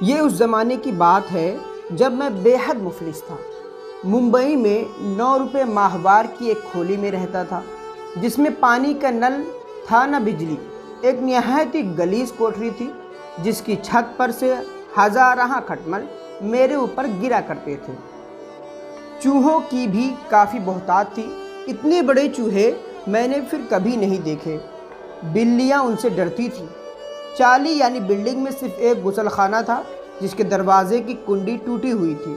ये उस ज़माने की बात है जब मैं बेहद मुफलिस था। मुंबई में 9 रुपये माहवार की एक खोली में रहता था, जिसमें पानी का नल था न बिजली। एक निहायत ही गलीज कोठरी थी, जिसकी छत पर से हजारां खटमल मेरे ऊपर गिरा करते थे। चूहों की भी काफ़ी बहुतात थी। इतने बड़े चूहे मैंने फिर कभी नहीं देखे। बिल्लियाँ उनसे डरती थीं। चाली यानी बिल्डिंग में सिर्फ एक गुसलखाना था, जिसके दरवाजे की कुंडी टूटी हुई थी।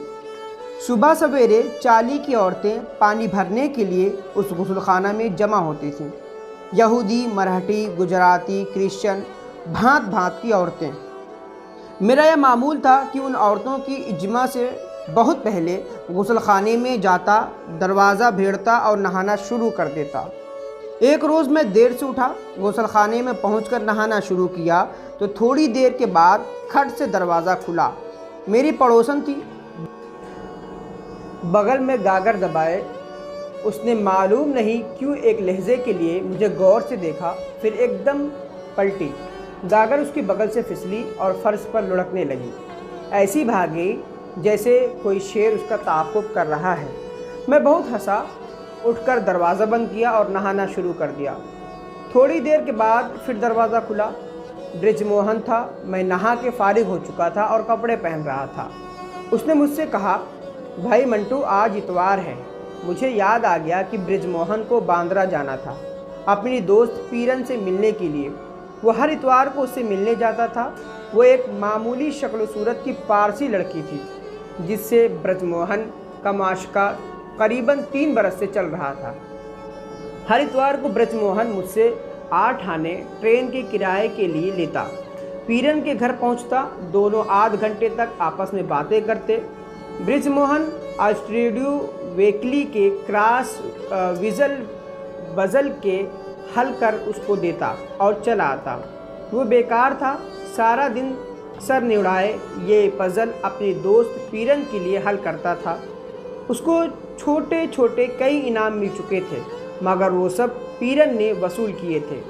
सुबह सवेरे चाली की औरतें पानी भरने के लिए उस गुसलखाना में जमा होती थीं। यहूदी, मराठी, गुजराती, क्रिश्चियन, भांत भांत की औरतें। मेरा यह मामूल था कि उन औरतों की इज्मा से बहुत पहले गुसलखाने में जाता, दरवाज़ा भेड़ता और नहाना शुरू कर देता। एक रोज़ मैं देर से उठा, गुसलखाने में पहुंचकर नहाना शुरू किया तो थोड़ी देर के बाद खट से दरवाज़ा खुला। मेरी पड़ोसन थी, बगल में गागर दबाए। उसने मालूम नहीं क्यों एक लहजे के लिए मुझे गौर से देखा, फिर एकदम पलटी। गागर उसकी बगल से फिसली और फर्श पर लुढ़कने लगी। ऐसी भागी जैसे कोई शेर उसका ताक़ुब कर रहा है। मैं बहुत हंसा, उठकर दरवाज़ा बंद किया और नहाना शुरू कर दिया। थोड़ी देर के बाद फिर दरवाज़ा खुला। ब्रिजमोहन था। मैं नहा के फारिग हो चुका था और कपड़े पहन रहा था। उसने मुझसे कहा, भाई मंटू, आज इतवार है। मुझे याद आ गया कि ब्रिजमोहन को बांद्रा जाना था अपनी दोस्त पीरन से मिलने के लिए। वो हर इतवार को उससे मिलने जाता था। वो एक मामूली शक्ल सूरत की पारसी लड़की थी, जिससे ब्रिजमोहन का माशका करीबन 3 बरस से चल रहा था। हर इतवार को ब्रिजमोहन मुझसे 8 आने ट्रेन के किराए के लिए लेता। पीरन के घर पहुंचता। दोनों आध घंटे तक आपस में बातें करते। ब्रिजमोहन ऑस्ट्रेडियो वेकली के क्रॉस विजल बजल के हल कर उसको देता और चला आता। वो बेकार था। सारा दिन सर निउड़ाए ये पजल अपनी दोस्त पीरन के लिए हल करता था। उसको छोटे छोटे कई इनाम मिल चुके थे, मगर वो सब पीरन ने वसूल किए थे।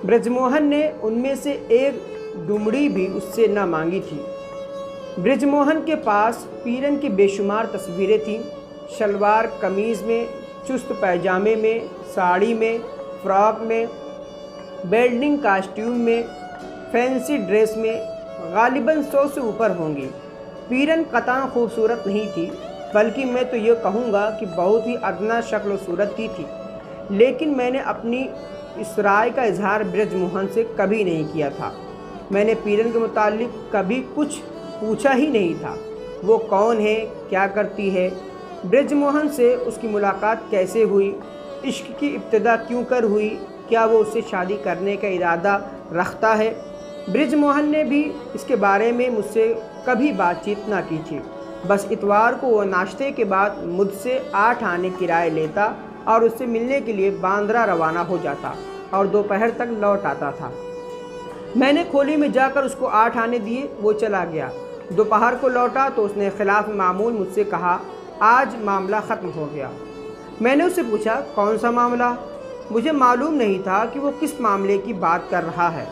ब्रिजमोहन ने उनमें से एक डुमड़ी भी उससे न मांगी थी। ब्रिजमोहन के पास पीरन की बेशुमार तस्वीरें थीं। शलवार कमीज़ में, चुस्त पैजामे में, साड़ी में, फ्रॉक में, बेल्डिंग कास्ट्यूम में, फैंसी ड्रेस में, गालिबन 100 से ऊपर होंगी। पीरन कतई खूबसूरत नहीं थी, बल्कि मैं तो ये कहूँगा कि बहुत ही अदना शक्ल सूरत की थी। लेकिन मैंने अपनी इस राय का इजहार ब्रिजमोहन से कभी नहीं किया था। मैंने पीरन के मुतालिक कभी कुछ पूछा ही नहीं था। वो कौन है, क्या करती है, ब्रिजमोहन से उसकी मुलाकात कैसे हुई, इश्क की इब्तिदा क्यों कर हुई, क्या वो उससे शादी करने का इरादा रखता है। ब्रिजमोहन ने भी इसके बारे में मुझसे कभी बातचीत ना की थी। बस इतवार को वो नाश्ते के बाद मुझसे 8 आने किराए लेता और उससे मिलने के लिए बांद्रा रवाना हो जाता और दोपहर तक लौट आता था। मैंने खोली में जाकर उसको 8 आने दिए। वो चला गया। दोपहर को लौटा तो उसने खिलाफ मामूल मुझसे कहा, आज मामला ख़त्म हो गया। मैंने उससे पूछा, कौन सा मामला? मुझे मालूम नहीं था कि वो किस मामले की बात कर रहा है।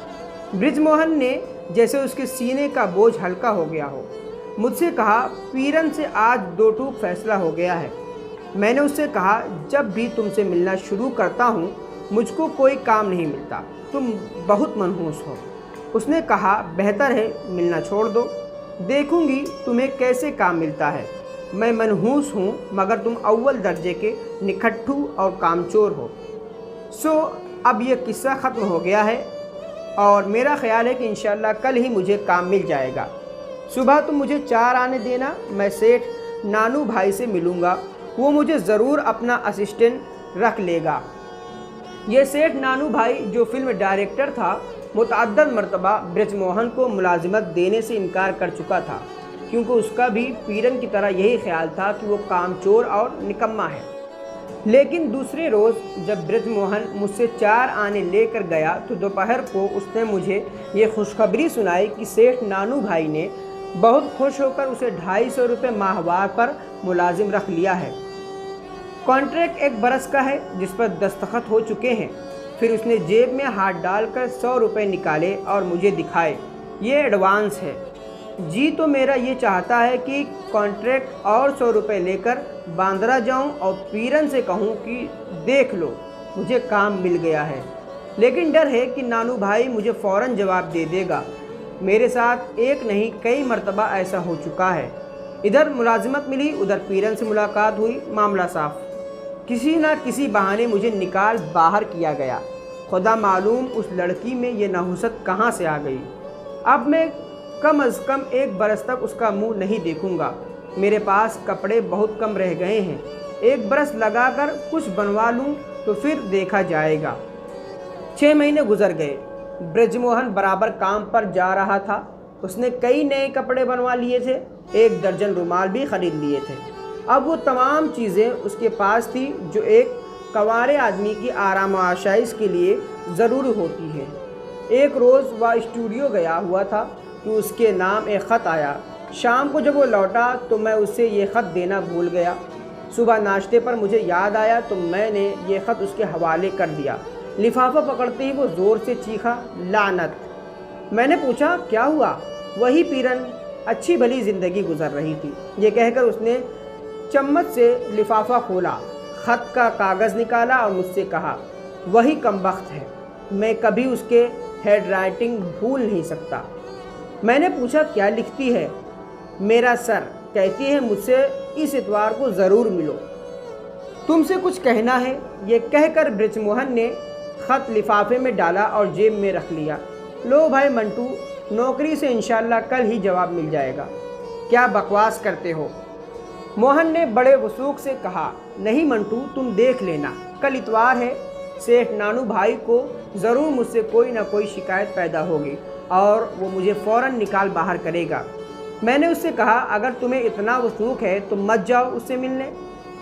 ब्रिजमोहन ने जैसे उसके सीने का बोझ हल्का हो गया हो मुझसे कहा, पीरन से आज 2 टूक फैसला हो गया है। मैंने उससे कहा, जब भी तुमसे मिलना शुरू करता हूँ मुझको कोई काम नहीं मिलता, तुम बहुत मनहूस हो। उसने कहा, बेहतर है मिलना छोड़ दो, देखूंगी तुम्हें कैसे काम मिलता है। मैं मनहूस हूँ, मगर तुम अव्वल दर्जे के निखट्टू और कामचोर हो। सो अब यह किस्सा ख़त्म हो गया है और मेरा ख्याल है कि इंशाअल्लाह कल ही मुझे काम मिल जाएगा। सुबह तुम मुझे 4 आने देना, मैं सेठ नानू भाई से मिलूँगा। वो मुझे ज़रूर अपना असिस्टेंट रख लेगा। ये सेठ नानू भाई जो फिल्म डायरेक्टर था, मुतअद्दद मरतबा ब्रिजमोहन को मुलाजिमत देने से इनकार कर चुका था, क्योंकि उसका भी पीरन की तरह यही ख्याल था कि वो कामचोर और निकम्मा है। लेकिन दूसरे रोज़ जब ब्रिजमोहन मुझसे 4 आने लेकर गया तो दोपहर को उसने मुझे ये खुशखबरी सुनाई कि सेठ नानू भाई ने बहुत खुश होकर उसे 250 रुपये माहवार पर मुलाजिम रख लिया है। कॉन्ट्रैक्ट 1 बरस का है, जिस पर दस्तखत हो चुके हैं। फिर उसने जेब में हाथ डालकर 100 रुपये निकाले और मुझे दिखाए, ये एडवांस है। जी तो मेरा ये चाहता है कि कॉन्ट्रैक्ट और 100 रुपये लेकर बांद्रा जाऊं और पीरन से कहूं कि देख लो मुझे काम मिल गया है। लेकिन डर है कि नानू भाई मुझे फ़ौरन जवाब दे देगा। मेरे साथ एक नहीं कई मर्तबा ऐसा हो चुका है। इधर मुलाजिमत मिली, उधर पीरन से मुलाकात हुई, मामला साफ। किसी न किसी बहाने मुझे निकाल बाहर किया गया। खुदा मालूम उस लड़की में ये नहुसत कहाँ से आ गई। अब मैं कम अज़ कम 1 बरस तक उसका मुंह नहीं देखूंगा। मेरे पास कपड़े बहुत कम रह गए हैं। 1 बरस लगाकर कुछ बनवा लूं तो फिर देखा जाएगा। 6 महीने गुजर गए। ब्रजमोहन बराबर काम पर जा रहा था। उसने कई नए कपड़े बनवा लिए थे, 1 दर्जन रुमाल भी ख़रीद लिए थे। अब वो तमाम चीज़ें उसके पास थी जो एक कवारे आदमी की आराम और आशाइश के लिए ज़रूरी होती है। एक रोज़ वह स्टूडियो गया हुआ था कि उसके नाम एक ख़त आया। शाम को जब वो लौटा तो मैं उसे ये ख़त देना भूल गया। सुबह नाश्ते पर मुझे याद आया तो मैंने ये ख़त उसके हवाले कर दिया। लिफाफा पकड़ते ही वो ज़ोर से चीखा, लानत। मैंने पूछा क्या हुआ? वही पीरन, अच्छी भली ज़िंदगी गुजर रही थी। ये कहकर उसने चम्मच से लिफाफा खोला, ख़त का कागज़ निकाला और मुझसे कहा, वही कमबख्त है, मैं कभी उसके हैंड राइटिंग भूल नहीं सकता। मैंने पूछा क्या लिखती है? मेरा सर, कहती है मुझसे इस इतवार को ज़रूर मिलो, तुमसे कुछ कहना है। ये कहकर ब्रजमोहन ने ख़त लिफाफे में डाला और जेब में रख लिया। लो भाई मंटू, नौकरी से इंशाल्लाह कल ही जवाब मिल जाएगा। क्या बकवास करते हो? मोहन ने बड़े वसूख से कहा, नहीं मंटू, तुम देख लेना, कल इतवार है। सेठ नानू भाई को ज़रूर मुझसे कोई ना कोई शिकायत पैदा होगी और वो मुझे फ़ौरन निकाल बाहर करेगा। मैंने उससे कहा, अगर तुम्हें इतना वसूख है तो मत जाओ उससे मिलने।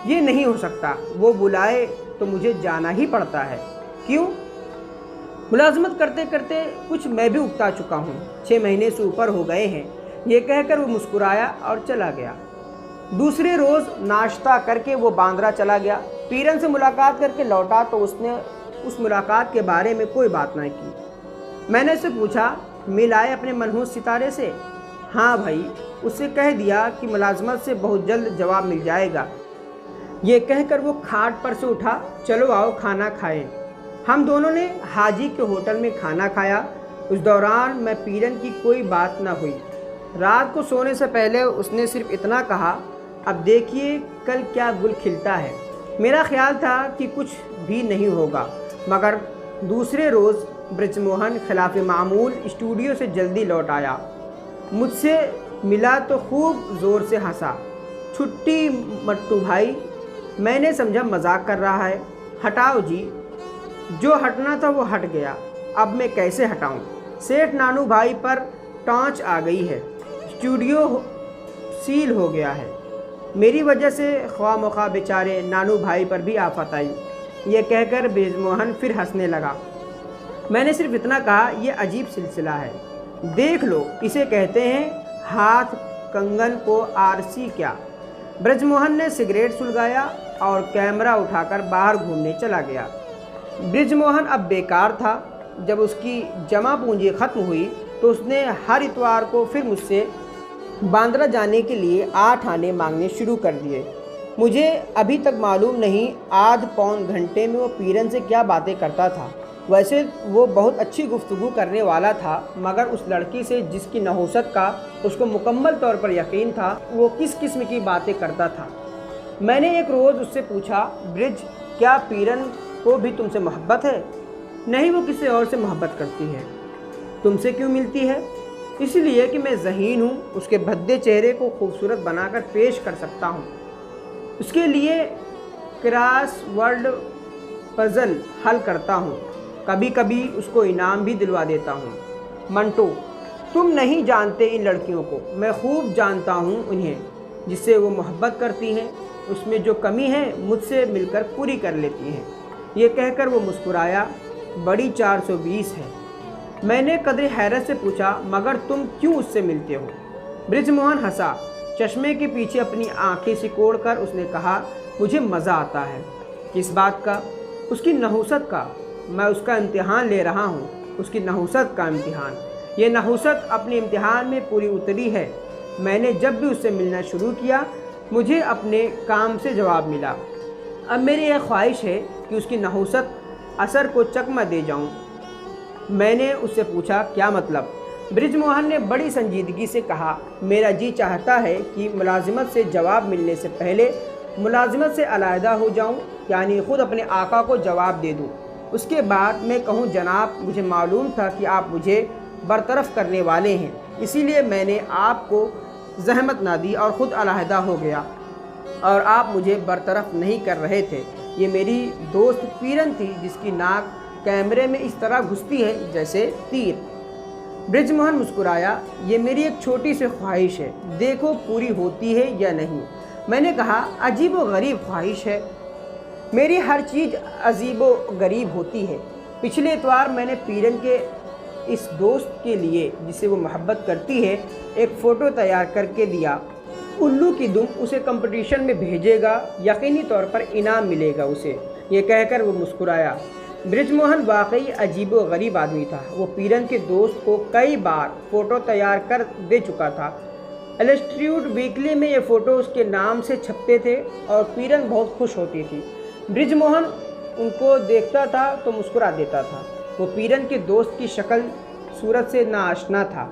ये नहीं हो सकता, वो बुलाए तो मुझे जाना ही पड़ता है। क्यों? मुलाजमत करते करते कुछ मैं भी उकता चुका हूँ। 6 महीने से ऊपर हो गए हैं। ये कहकर वो मुस्कुराया और चला गया। दूसरे रोज़ नाश्ता करके वो बांद्रा चला गया। पीरन से मुलाकात करके लौटा तो उसने उस मुलाकात के बारे में कोई बात ना की। मैंने उससे पूछा, मिल आए अपने मनहूस सितारे से? हाँ भाई, उससे कह दिया कि मुलाजमत से बहुत जल्द जवाब मिल जाएगा। ये कहकर वो खाट पर से उठा, चलो आओ खाना खाएं। हम दोनों ने हाजी के होटल में खाना खाया। उस दौरान मैं पीरन की कोई बात ना हुई। रात को सोने से पहले उसने सिर्फ इतना कहा, अब देखिए कल क्या गुल खिलता है। मेरा ख्याल था कि कुछ भी नहीं होगा, मगर दूसरे रोज़ ब्रजमोहन खिलाफ मामूल स्टूडियो से जल्दी लौट आया। मुझसे मिला तो खूब ज़ोर से हंसा। छुट्टी मट्टू भाई, मैंने समझा मजाक कर रहा है। हटाओ जी, जो हटना था वो हट गया, अब मैं कैसे हटाऊं? सेठ नानू भाई पर टाँच आ गई है, स्टूडियो सील हो गया है। मेरी वजह से ख्वाह मौखा बेचारे नानू भाई पर भी आफत आई। ये कहकर ब्रजमोहन फिर हंसने लगा। मैंने सिर्फ इतना कहा, यह अजीब सिलसिला है, देख लो, इसे कहते हैं हाथ कंगन को आरसी क्या। ब्रजमोहन ने सिगरेट सुलगाया और कैमरा उठाकर बाहर घूमने चला गया। ब्रजमोहन अब बेकार था। जब उसकी जमा पूंजी ख़त्म हुई तो उसने हर इतवार को फिर मुझसे बांद्रा जाने के लिए 8 आने मांगने शुरू कर दिए। मुझे अभी तक मालूम नहीं आध पौन घंटे में वो पीरन से क्या बातें करता था। वैसे वो बहुत अच्छी गुफ्तगू करने वाला था, मगर उस लड़की से जिसकी नहुसत का उसको मुकम्मल तौर पर यकीन था, वो किस किस्म की बातें करता था। मैंने एक रोज़ उससे पूछा, ब्रिज, क्या पीरन को भी तुमसे मोहब्बत है? नहीं, वो किसी और से मोहब्बत करती है। तुमसे क्यों मिलती है? इसलिए कि मैं ज़हीन हूँ, उसके भद्दे चेहरे को खूबसूरत बनाकर पेश कर सकता हूँ। उसके लिए क्रॉसवर्ड पज़ल हल करता हूँ, कभी कभी उसको इनाम भी दिलवा देता हूँ। मंटो, तुम नहीं जानते इन लड़कियों को, मैं खूब जानता हूँ उन्हें। जिससे वो मोहब्बत करती हैं, उसमें जो कमी है मुझसे मिलकर पूरी कर लेती हैं। ये कहकर वो मुस्कुराया। बड़ी 420 है। मैंने कदर हैरत से पूछा, मगर तुम क्यों उससे मिलते हो? ब्रजमोहन हंसा। चश्मे के पीछे अपनी आंखें सिकोड़कर उसने कहा, मुझे मज़ा आता है। किस बात का? उसकी नहुसत का। मैं उसका इम्तिहान ले रहा हूँ, उसकी नहुसत का इम्तिहान। ये नहुसत अपने इम्तिहान में पूरी उतरी है। मैंने जब भी उससे मिलना शुरू किया मुझे अपने काम से जवाब मिला। अब मेरी यह ख्वाहिश है कि उसकी नहुसत असर को चकमा दे जाऊं। मैंने उससे पूछा, क्या मतलब? बृजमोहन ने बड़ी संजीदगी से कहा, मेरा जी चाहता है कि मुलाजिमत से जवाब मिलने से पहले मुलाजिमत से अलहदा हो जाऊं, यानी ख़ुद अपने आका को जवाब दे दूं। उसके बाद मैं कहूं, जनाब मुझे मालूम था कि आप मुझे बरतरफ करने वाले हैं, इसीलिए मैंने आपको जहमत ना दी और ख़ुद अलहदा हो गया और आप मुझे बरतरफ नहीं कर रहे थे। ये मेरी दोस्त पीरन थी जिसकी नाक कैमरे में इस तरह घुसती है जैसे तीर। बृजमोहन मुस्कुराया, ये मेरी एक छोटी सी ख्वाहिश है, देखो पूरी होती है या नहीं। मैंने कहा, अजीब व गरीब ख्वाहिश है, मेरी हर चीज़ अजीब व गरीब होती है। पिछले इतवार मैंने पीरन के इस दोस्त के लिए जिसे वो मोहब्बत करती है एक फ़ोटो तैयार करके दिया। उल्लू की दुम उसे कंपटीशन में भेजेगा, यकीनी तौर पर इनाम मिलेगा उसे। ये कहकर वो मुस्कुराया। बृजमोहन वाकई अजीब व गरीब आदमी था। वो पीरन के दोस्त को कई बार फ़ोटो तैयार कर दे चुका था। इलस्ट्रेटेड वीकली में ये फ़ोटो उसके नाम से छपते थे और पीरन बहुत खुश होती थी। बृजमोहन उनको देखता था तो मुस्कुरा देता था। वो पीरन के दोस्त की शक्ल सूरत से नाआशना था।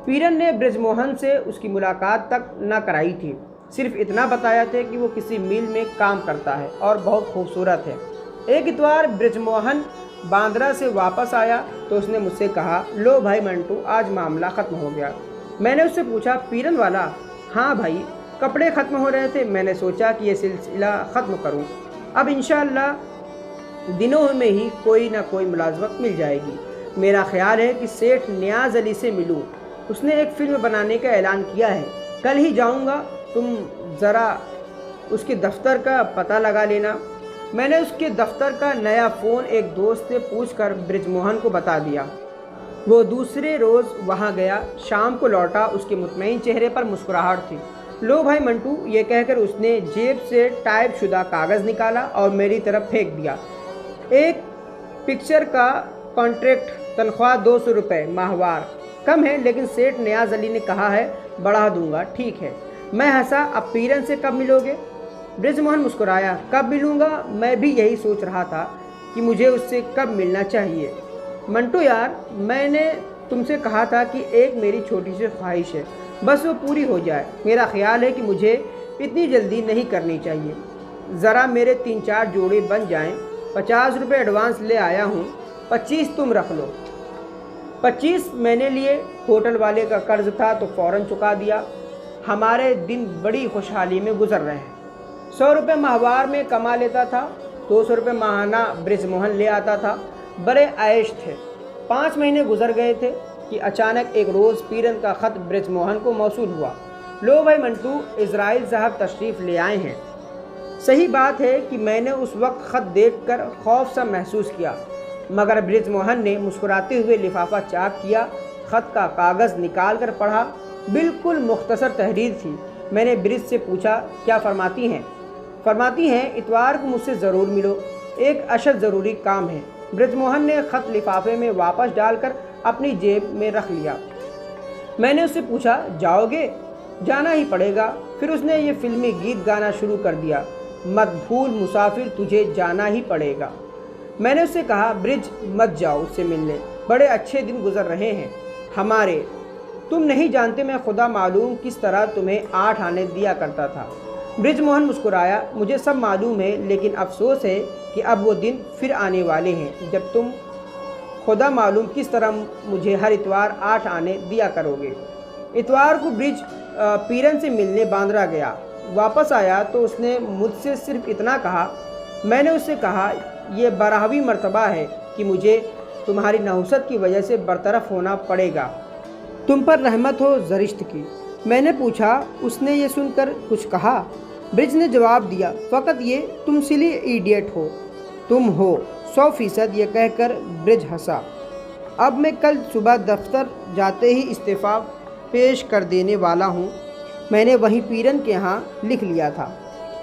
पीरन ने बृजमोहन से उसकी मुलाकात तक न कराई थी, सिर्फ इतना बताया था कि वो किसी मिल में काम करता है और बहुत खूबसूरत है। एक इतवार बृजमोहन बांद्रा से वापस आया तो उसने मुझसे कहा, लो भाई मंटू, आज मामला ख़त्म हो गया। मैंने उससे पूछा, पीरन वाला? हाँ भाई, कपड़े ख़त्म हो रहे थे, मैंने सोचा कि ये सिलसिला ख़त्म करूँ। अब इंशाअल्लाह दिनों में ही कोई ना कोई मुलाजमत मिल जाएगी। मेरा ख्याल है कि सेठ नियाज़ अली से मिलूँ, उसने एक फ़िल्म बनाने का ऐलान किया है। कल ही जाऊँगा, तुम ज़रा उसके दफ्तर का पता लगा लेना। मैंने उसके दफ्तर का नया फ़ोन एक दोस्त से पूछकर बृजमोहन को बता दिया। वो दूसरे रोज़ वहाँ गया। शाम को लौटा, उसके मुतमईन चेहरे पर मुस्कुराहट थी। लो भाई मंटू, ये कहकर उसने जेब से टाइप शुदा कागज़ निकाला और मेरी तरफ फेंक दिया। एक पिक्चर का कॉन्ट्रैक्ट, तनख्वाह 200 रुपये माहवार। कम है, लेकिन सेठ नियाज़ अली ने कहा है बढ़ा दूंगा। ठीक है। मैं हंसा, अब पीरन से कब मिलोगे? बृजमोहन मुस्कुराया, कब मिलूँगा? मैं भी यही सोच रहा था कि मुझे उससे कब मिलना चाहिए। मंटू यार, मैंने तुमसे कहा था कि एक मेरी छोटी सी ख्वाहिश है, बस वो पूरी हो जाए। मेरा ख्याल है कि मुझे इतनी जल्दी नहीं करनी चाहिए। ज़रा मेरे 3-4 जोड़े बन जाएं। 50 रुपये एडवांस ले आया हूँ, 25 तुम रख लो। 25 मैंने लिए, होटल वाले का कर्ज था तो फ़ौरन चुका दिया। हमारे दिन बड़ी खुशहाली में गुजर रहे हैं। 100 रुपये माहवार में कमा लेता था, 200 रुपये माहाना बृजमोहन ले आता था। बड़े आयश थे। 5 महीने गुजर गए थे कि अचानक एक रोज़ पीरन का ख़त बृजमोहन को मौसूल हुआ। लो भाई मंटू, इज़राइल साहब तशरीफ़ ले आए हैं। सही बात है कि मैंने उस वक्त ख़त देखकर खौफ सा महसूस किया, मगर बृजमोहन ने मुस्कुराते हुए लिफाफा चाक किया। ख़त का कागज़ निकाल कर पढ़ा। बिल्कुल मुख्तसर तहरीर थी। मैंने ब्रिज से पूछा, क्या फरमाती हैं? फरमाती हैं, इतवार को मुझसे ज़रूर मिलो, एक अशद ज़रूरी काम है। बृजमोहन ने ख़त लिफाफे में वापस डालकर अपनी जेब में रख लिया। मैंने उससे पूछा, जाओगे? जाना ही पड़ेगा। फिर उसने ये फिल्मी गीत गाना शुरू कर दिया, मत भूल मुसाफिर तुझे जाना ही पड़ेगा। मैंने उससे कहा, ब्रिज मत जाओ उससे मिलने, बड़े अच्छे दिन गुजर रहे हैं हमारे। तुम नहीं जानते मैं खुदा मालूम किस तरह तुम्हें 8 आने दिया करता था। बृजमोहन मुस्कुराया, मुझे सब मालूम है, लेकिन अफसोस है कि अब वो दिन फिर आने वाले हैं जब तुम खुदा मालूम किस तरह मुझे हर इतवार 8 आने दिया करोगे। इतवार को ब्रिज पीरन से मिलने बांद्रा गया। वापस आया तो उसने मुझसे सिर्फ इतना कहा। मैंने उससे कहा, यह 12वीं मर्तबा है कि मुझे तुम्हारी नहुसत की वजह से बरतरफ होना पड़ेगा। तुम पर रहमत हो ज़रिश्त की। मैंने पूछा, उसने ये सुनकर कुछ कहा? ब्रिज ने जवाब दिया, फ़कत ये तुम सिली इडियट हो, तुम हो 100%। ये कहकर ब्रिज हंसा। अब मैं कल सुबह दफ्तर जाते ही इस्तीफ़ा पेश कर देने वाला हूँ। मैंने वहीं पीरन के यहाँ लिख लिया था।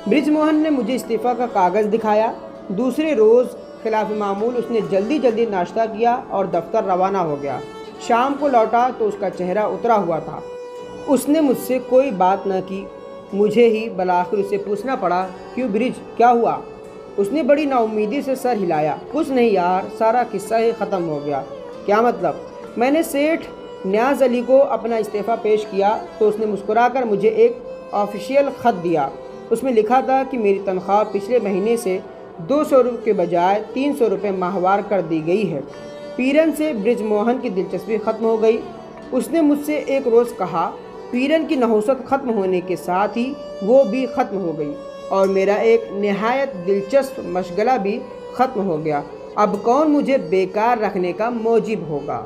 बृजमोहन ने मुझे इस्तीफ़ा का कागज़ दिखाया। दूसरे रोज़ खिलाफ मामूल उसने जल्दी जल्दी नाश्ता किया और दफ्तर रवाना हो गया। शाम को लौटा तो उसका चेहरा उतरा हुआ था। उसने मुझसे कोई बात न की। मुझे ही बलाखिर उसे पूछना पड़ा, क्यों ब्रिज, क्या हुआ? उसने बड़ी नाउम्मीदी से सर हिलाया। कुछ नहीं यार, सारा किस्सा ही ख़त्म हो गया। क्या मतलब? मैंने सेठ न्याज अली को अपना इस्तीफ़ा पेश किया तो उसने मुस्कुराकर मुझे एक ऑफिशियल ख़त दिया। उसमें लिखा था कि मेरी तनख्वाह पिछले महीने से 200 रुपये के बजाय 300 रुपये माहवार कर दी गई है। पीरन से ब्रिजमोहन की दिलचस्पी ख़त्म हो गई। उसने मुझसे एक रोज़ कहा। पीरन की नहुसत ख़त्म होने के साथ ही वो भी ख़त्म हो गई और मेरा एक नहायत दिलचस्प मशगला भी ख़त्म हो गया। अब कौन मुझे बेकार रखने का मौजिब होगा?